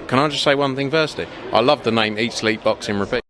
can I just say one thing firstly? I love the name Eat Sleep Boxing Repeat.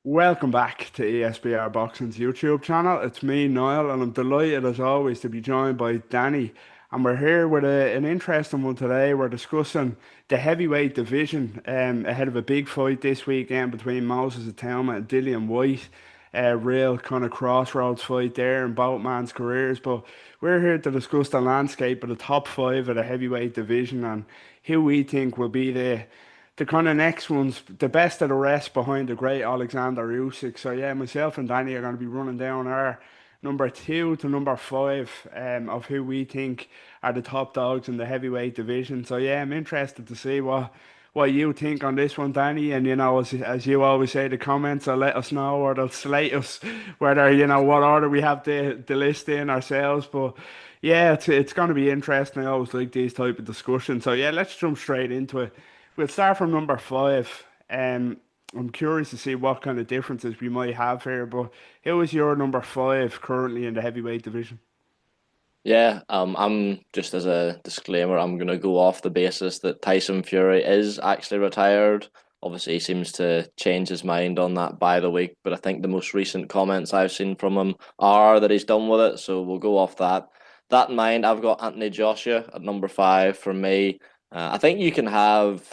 Welcome back to ESBR Boxing's YouTube channel. It's me, Niall, and I'm delighted as always to be joined by Danny. And we're here with an interesting one today. We're discussing the heavyweight division ahead of a big fight this weekend between Moses Atama and Dillian White. A real kind of crossroads fight there in both men's careers. But we're here to discuss the landscape of the top five of the heavyweight division and who we think will be the kind of next one's the best of the rest behind the great Alexander Usyk. So yeah, myself and Danny are going to be running down our number two to number five of who we think are the top dogs in the heavyweight division. So yeah, I'm interested to see what you think on this one, Danny. And as you always say, the comments will let us know or they'll slate us whether what order we have the list in ourselves. But yeah, it's going to be interesting. I always like these type of discussions. So yeah, let's jump straight into it. We'll start from number five. I'm curious to see what kind of differences we might have here, but who is your number five currently in the heavyweight division? Yeah, I'm just as a disclaimer, I'm gonna go off the basis that Tyson Fury is actually retired. Obviously, he seems to change his mind on that by the week, but I think the most recent comments I've seen from him are that he's done with it. So we'll go off that. That in mind, I've got Anthony Joshua at number five for me. I think you can have,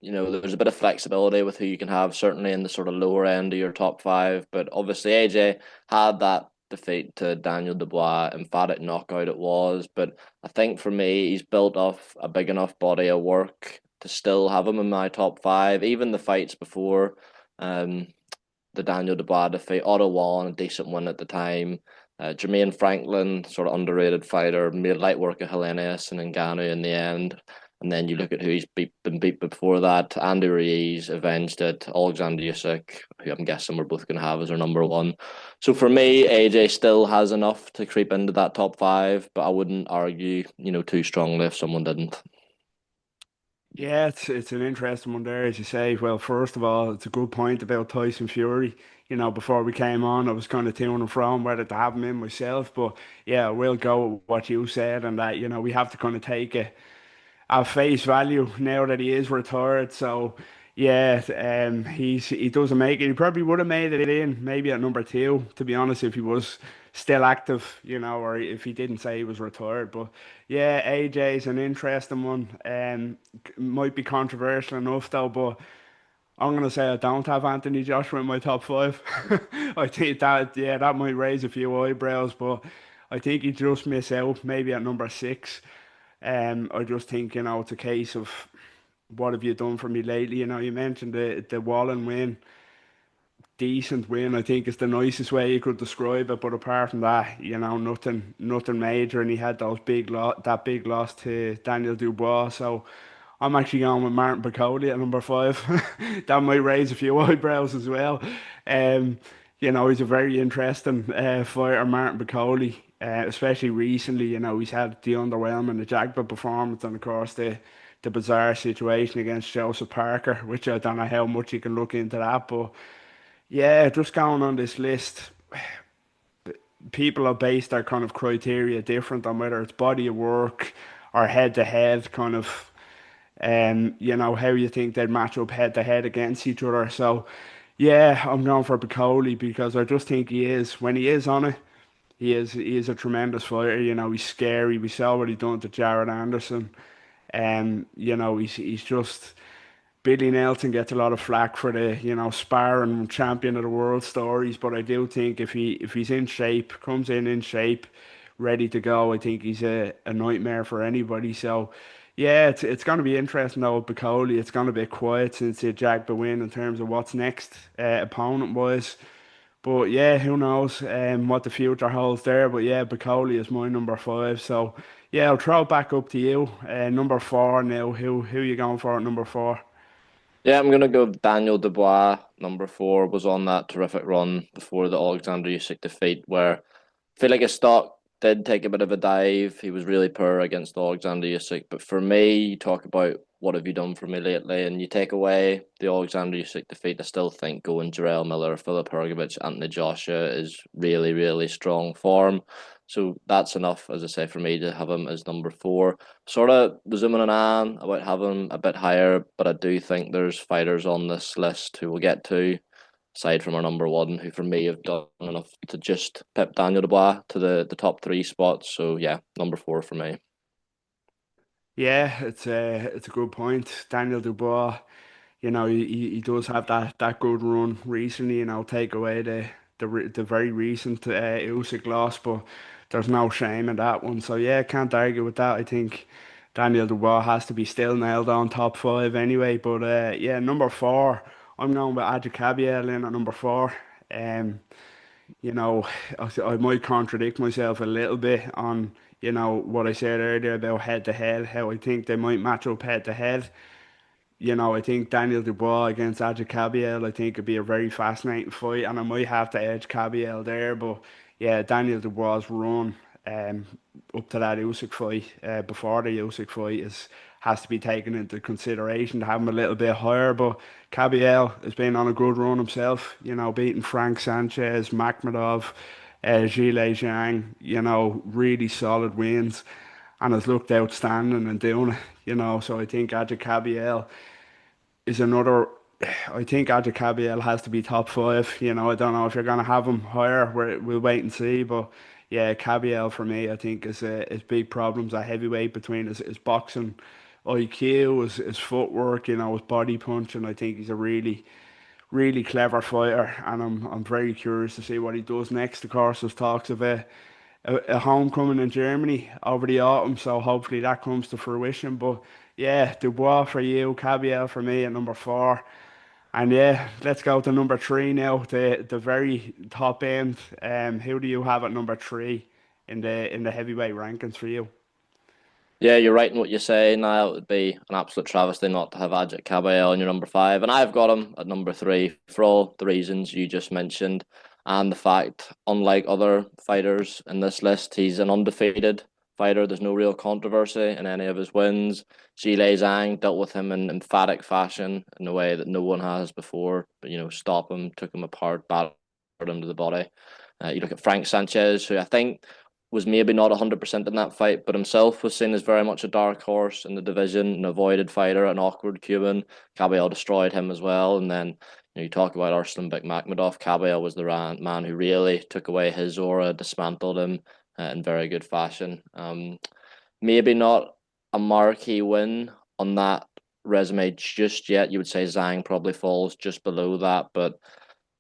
there's a bit of flexibility with who you can have, certainly in the sort of lower end of your top five. But obviously, AJ had that defeat to Daniel Dubois, emphatic knockout it was. But I think for me, he's built off a big enough body of work to still have him in my top five. Even the fights before um, the Daniel Dubois defeat, Otto Wallin, a decent one at the time. Jermaine Franklin, sort of underrated fighter, made light work of Helenius and Ngannou in the end. And then you look at who been beat before that. Andy Ruiz avenged it. Alexander Usyk, who I'm guessing we're both going to have as our number one. So for me, AJ still has enough to creep into that top five, but I wouldn't argue, too strongly if someone didn't. Yeah, it's an interesting one there, as you say. Well, first of all, it's a good point about Tyson Fury. Before we came on, I was kind of to and from whether to have him in myself, but yeah, I will go with what you said, and that we have to kind of take it at face value now that he is retired. So yeah, he doesn't make it. He probably would have made it in maybe at number two, to be honest, if he was still active, or if he didn't say he was retired. But yeah, AJ's an interesting one. Might be controversial enough though, but I'm gonna say I don't have Anthony Joshua in my top five. I think that might raise a few eyebrows, but I think he just miss out maybe at number six. I just think, it's a case of what have you done for me lately? You mentioned the Wallen win, decent win. I think is the nicest way you could describe it. But apart from that, nothing major. And he had that big loss to Daniel Dubois. So I'm actually going with Martin Piccoli at number five. That might raise a few eyebrows as well. Um, he's a very interesting fighter, Martin Piccoli. Especially recently, he's had the underwhelming, the Jagba performance, and of course the bizarre situation against Joseph Parker, which I don't know how much you can look into that, but yeah, just going on this list, people have based their kind of criteria different on whether it's body of work or head to head kind of how you think they'd match up head to head against each other. So yeah, I'm going for Piccoli because I just think when he is on it, he is a tremendous fighter. He's scary. We saw what he done to Jared Anderson. He's just Billy Nelson gets a lot of flack for the, sparring champion of the world stories, but I do think if he's in shape, comes in shape, ready to go, I think he's a nightmare for anybody. So yeah, it's going to be interesting though with Bacoli. It's going to be quiet since the Jagba win in terms of what's next opponent wise. But yeah, who knows what the future holds there. But yeah, Bacoli is my number five. So yeah, I'll throw it back up to you. Number four now. Who you going for at number four? Yeah, I'm gonna go Daniel Dubois, number four, was on that terrific run before the Alexander Usyk defeat, where I feel like his stock did take a bit of a dive. He was really poor against Alexander Usyk. But for me, you talk about what have you done for me lately, and you take away the Alexander Usyk defeat. I still think going Jarrell Miller, Filip Hrgovic, Anthony Joshua is really, really strong form. So that's enough, as I say, for me to have him as number four. Sort of was zooming on about having him a bit higher, but I do think there's fighters on this list who we'll get to aside from our number one, who for me have done enough to just pip Daniel Dubois to the top three spots. So yeah, number four for me. Yeah, it's a good point. Daniel Dubois, he does have that good run recently, take away the very recent Usyk loss, but there's no shame in that one. So yeah, can't argue with that. I think Daniel Dubois has to be still nailed on top five anyway. But yeah, number four, I'm going with Adjikabiel in at number four. Um, you know, I might contradict myself a little bit on, what I said earlier about head to head, how I think they might match up head to head. I think Daniel Dubois against Adja Cabiel, I think it'd be a very fascinating fight, and I might have to edge Cabiel there, but yeah, Daniel Dubois' run um, up to that Usyk fight, before the Usyk fight, has to be taken into consideration to have him a little bit higher. But Cabiel has been on a good run himself, beating Frank Sanchez, Makhmudov, Zhilei Zhang, really solid wins, and has looked outstanding and doing it, so I think Adja Cabiel is another. I think Adja Cabiel has to be top five. I don't know if you're going to have him higher. We'll wait and see. But yeah, Cabiel for me, I think is big problems at heavyweight between his boxing IQ, his footwork, his body punching. I think he's a really, really clever fighter, and I'm very curious to see what he does next. Of course, there's talks of a homecoming in Germany over the autumn, so hopefully that comes to fruition. But yeah, Dubois for you, Cabiel for me at number four. And yeah, let's go to number three now, the very top end. Who do you have at number three in the heavyweight rankings for you? Yeah, you're right in what you say. Now it would be an absolute travesty not to have Ajit Caballero on your number five, and I've got him at number three for all the reasons you just mentioned, and the fact, unlike other fighters in this list, he's an undefeated fighter. There's no real controversy in any of his wins. Zhilei Zhang dealt with him in emphatic fashion in a way that no one has before. But stop him, took him apart, battered him to the body. You look at Frank Sanchez, who I think was maybe not 100% in that fight, but himself was seen as very much a dark horse in the division, an avoided fighter, an awkward Cuban. Caballero destroyed him as well. And then you talk about Arslan Bekmambetov. Caballero was the man who really took away his aura, dismantled him in very good fashion. Maybe not a marquee win on that resume just yet. You would say Zhang probably falls just below that, but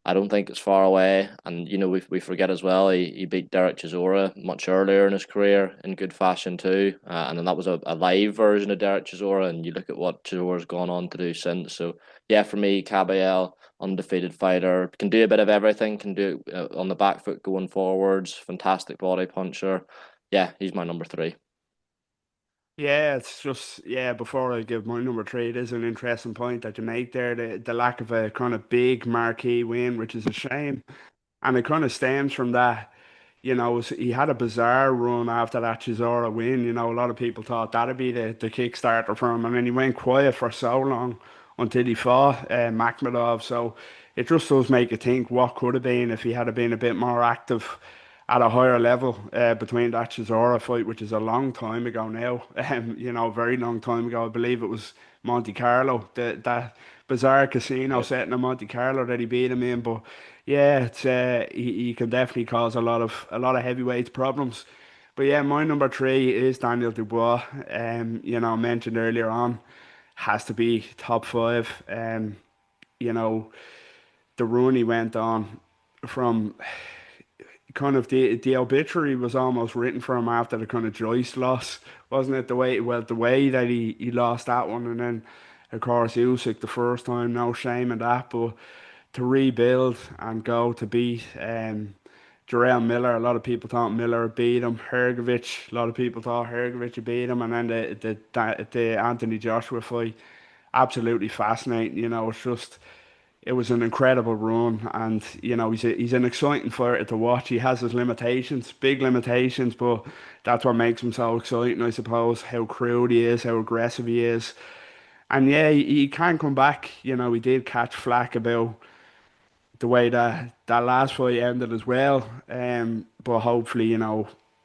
I don't think it's far away. And we forget as well he beat Derek Chisora much earlier in his career in good fashion too. And then that was a live version of Derek Chisora, and you look at what Chisora's gone on to do since. So yeah, for me, Caballero, undefeated fighter, can do a bit of everything. Can do it on the back foot going forwards. Fantastic body puncher. Yeah, he's my number three. Yeah, it's just, yeah, before I give my number three, it is an interesting point that you make there, the lack of a kind of big marquee win, which is a shame. And it kind of stems from that, he had a bizarre run after that Chisora win. A lot of people thought that'd be the kickstarter for him. And then he went quiet for so long until he fought Makhmudov. So it just does make you think what could have been if he had been a bit more active at a higher level between that Chisora fight, which is a long time ago now. A very long time ago. I believe it was Monte Carlo, that bizarre casino Yep. setting in Monte Carlo that he beat him in. But yeah, it's he can definitely cause a lot of heavyweight problems. But yeah, my number three is Daniel Dubois. Mentioned earlier on, has to be top five. You know, the run he went on from kind of the obituary was almost written for him after the kind of Joyce loss, wasn't it? The way that he lost that one, and then of course Usyk the first time, no shame in that, but to rebuild and go to beat Jarrell Miller, a lot of people thought Miller beat him. Hrgovic, a lot of people thought Hrgovic would beat him, and then the Anthony Joshua fight, absolutely fascinating. It's just it was an incredible run, and he's an exciting fighter to watch. He has his limitations, big limitations, but that's what makes him so exciting, I suppose. How crude he is, how aggressive he is, and yeah, he can come back. He did catch flack about the way that last fight ended as well. But hopefully,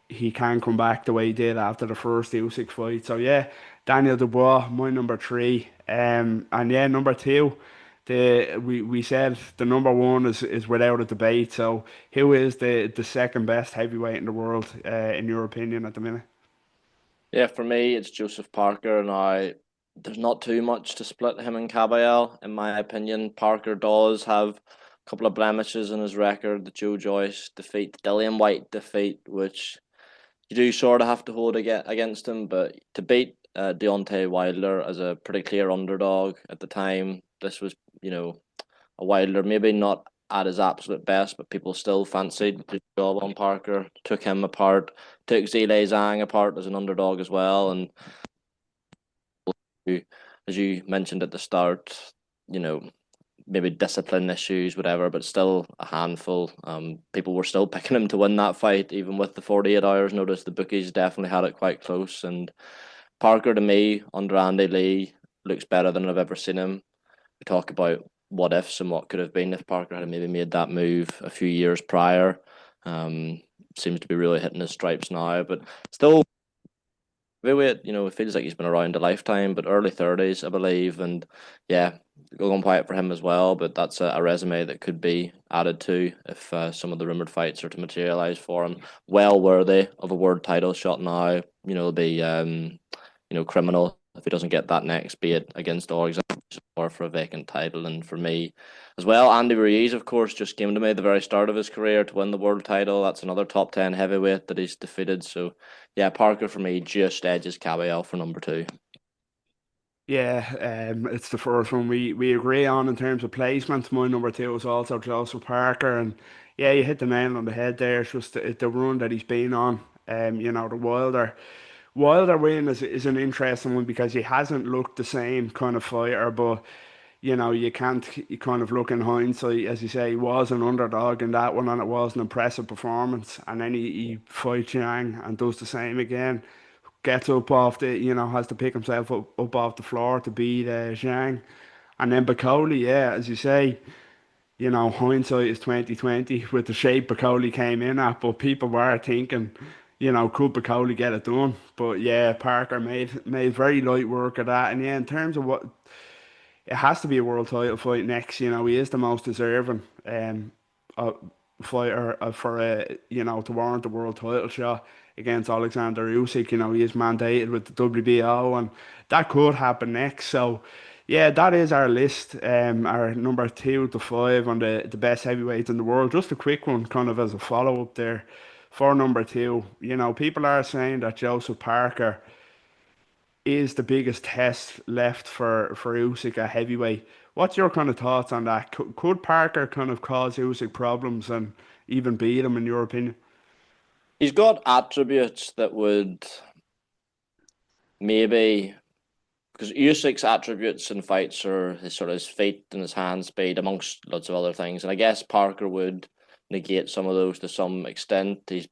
he can come back the way he did after the first Usyk fight. So yeah, Daniel Dubois, my number three. And yeah, number two. We said the number one is without a debate. So who is the second best heavyweight in the world, in your opinion, at the minute? Yeah, for me, it's Joseph Parker. Now, there's not too much to split him and Caballel, in my opinion. Parker does have a couple of blemishes in his record: the Joe Joyce defeat, the Dillian White defeat, which you do sort of have to hold against him. But to beat Deontay Wilder as a pretty clear underdog at the time, this was, a Wilder maybe not at his absolute best, but people still fancied the job on Parker. Took him apart, took Zhilei Zhang apart as an underdog as well, and as you mentioned at the start, you know, maybe discipline issues, whatever, but still a handful. People were still picking him to win that fight, even with the 48 hours notice. The bookies definitely had it quite close. And Parker, to me, under Andy Lee, looks better than I've ever seen him. We talk about what ifs and what could have been if Parker had maybe made that move a few years prior. Seems to be really hitting his stripes now, but still, Heavyweight, it feels like he's been around a lifetime, but early 30s, I believe. And yeah, going quiet for him as well, but that's a resume that could be added to if some of the rumored fights are to materialize for him. Well worthy of a world title shot now. It'll be, criminal if he doesn't get that next, be it against Orgs or for a vacant title. And for me as well, Andy Ruiz, of course, just came to me at the very start of his career to win the world title. That's another top 10 heavyweight that he's defeated. So yeah, Parker for me just edges Caballel for number two. Yeah, it's the first one we agree on in terms of placement. My number two is also Joseph Parker, and yeah, you hit the nail on the head there. It's just the run that he's been on. The Wilder win is an interesting one because he hasn't looked the same kind of fighter, but you can't you kind of look in hindsight, as you say, he was an underdog in that one, and it was an impressive performance. And then he fights Yang and does the same again, gets up off has to pick himself up off the floor to beat Zhang. And then Bacoli, yeah, as you say, hindsight is 2020 with the shape Bacoli came in at, but people were thinking, could Bacoli get it done? But yeah, Parker made very light work of that. And yeah, in terms of what it has to be a world title fight next, he is the most deserving uh, fighter for to warrant the world title shot against Alexander Usyk. He is mandated with the WBO, and that could happen next. So, yeah, that is our list. Our number two to five on the best heavyweights in the world. Just a quick one, kind of as a follow up there for number two. People are saying that Joseph Parker is the biggest test left for Usyk at heavyweight. What's your kind of thoughts on that? Could Parker kind of cause Usyk problems and even beat him, in your opinion? He's got attributes that would maybe, because Usyk's attributes in fights are his sort of his feet and his hand speed, amongst lots of other things. And I guess Parker would negate some of those to some extent. It's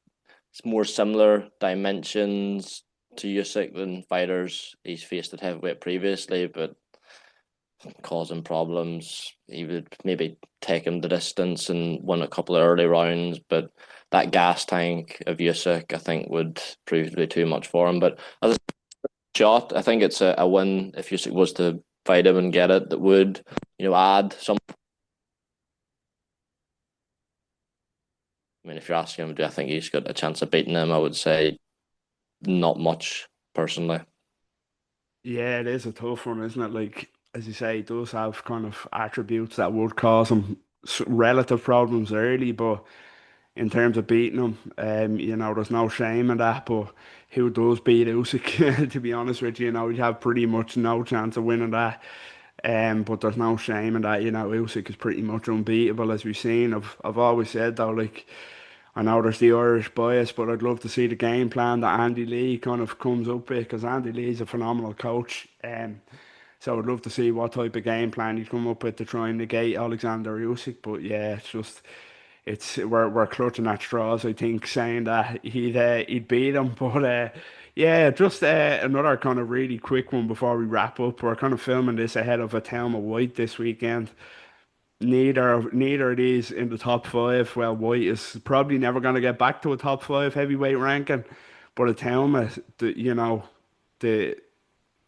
more similar dimensions to Usyk than fighters he's faced at heavyweight previously, but causing problems. He would maybe take him the distance and win a couple of early rounds, but that gas tank of Usyk, I think, would prove to be too much for him. But as a shot, I think it's a win if Usyk was to fight him and get it. That would, add some. I mean, if you're asking him, do I think he's got a chance of beating him? I would say not much, personally. Yeah, it is a tough one, isn't it? Like, as you say, he does have kind of attributes that would cause him relative problems early, but in terms of beating him, there's no shame in that. But who does beat Usyk? To be honest with you, you have pretty much no chance of winning that. But there's no shame in that. Usyk is pretty much unbeatable, as we've seen. I've always said though, like, I know there's the Irish bias, but I'd love to see the game plan that Andy Lee kind of comes up with, because Andy Lee's a phenomenal coach. So I'd love to see what type of game plan he'd come up with to try and negate Alexander Usyk. But yeah, it's we're clutching at straws. I think saying that he'd beat him, but yeah, just another kind of really quick one before we wrap up. We're kind of filming this ahead of a Thelma White this weekend. Neither of these in the top five. Well, White is probably never going to get back to a top five heavyweight ranking, but a Thelma, the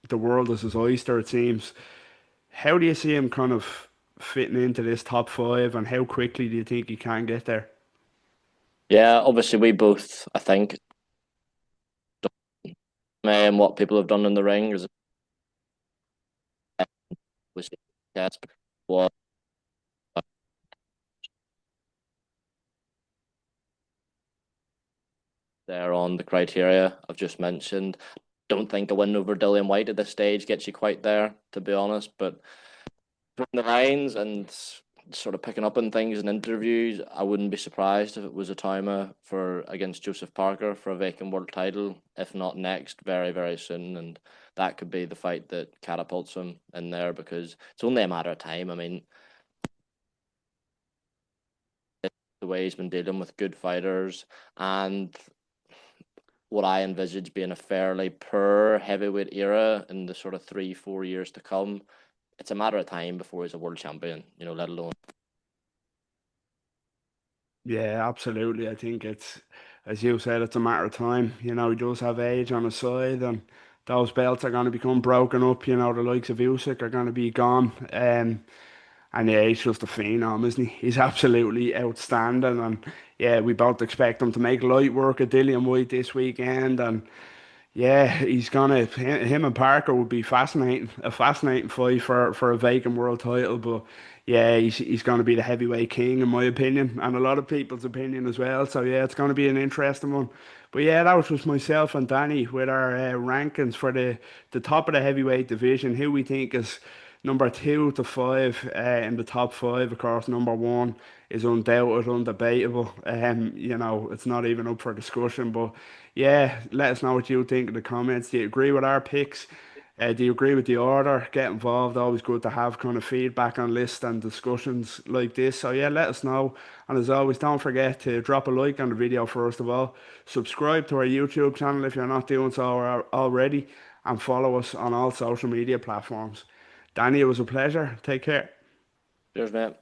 the world is his oyster. It seems. How do you see him kind of fitting into this top five, and how quickly do you think he can get there? Yeah, obviously we both, I think, what people have done in the ring is was yes, was there on the criteria I've just mentioned. Don't think a win over Dillian White at this stage gets you quite there, to be honest. But from the lines and sort of picking up on things in interviews, I wouldn't be surprised if it was a timer for against Joseph Parker for a vacant world title, if not next, very, very soon. And that could be the fight that catapults him in there because it's only a matter of time. I mean, the way he's been dealing with good fighters and what I envisage being a fairly poor heavyweight era in the sort of 3, 4 years to come. It's a matter of time before he's a world champion, let alone. Yeah, absolutely. I think as you said, it's a matter of time. He does have age on his side, and those belts are going to become broken up. The likes of Usyk are going to be gone. And yeah, he's just a phenom, isn't he? He's absolutely outstanding. And yeah, we both expect him to make light work of Dillian White this weekend. And yeah, him and Parker would be a fascinating fight for a vacant world title. But yeah, he's gonna be the heavyweight king in my opinion, and a lot of people's opinion as well. So yeah, it's gonna be an interesting one. But yeah, that was just myself and Danny with our rankings for the top of the heavyweight division. Who we think is number two to five in the top five. Of course, number one is undoubted, undebatable. It's not even up for discussion. But yeah, let us know what you think in the comments. Do you agree with our picks? Do you agree with the order? Get involved. Always good to have kind of feedback on lists and discussions like this. So yeah, let us know. And as always, don't forget to drop a like on the video first of all. Subscribe to our YouTube channel if you're not doing so already, and follow us on all social media platforms. Danny, it was a pleasure. Take care. Cheers, mate.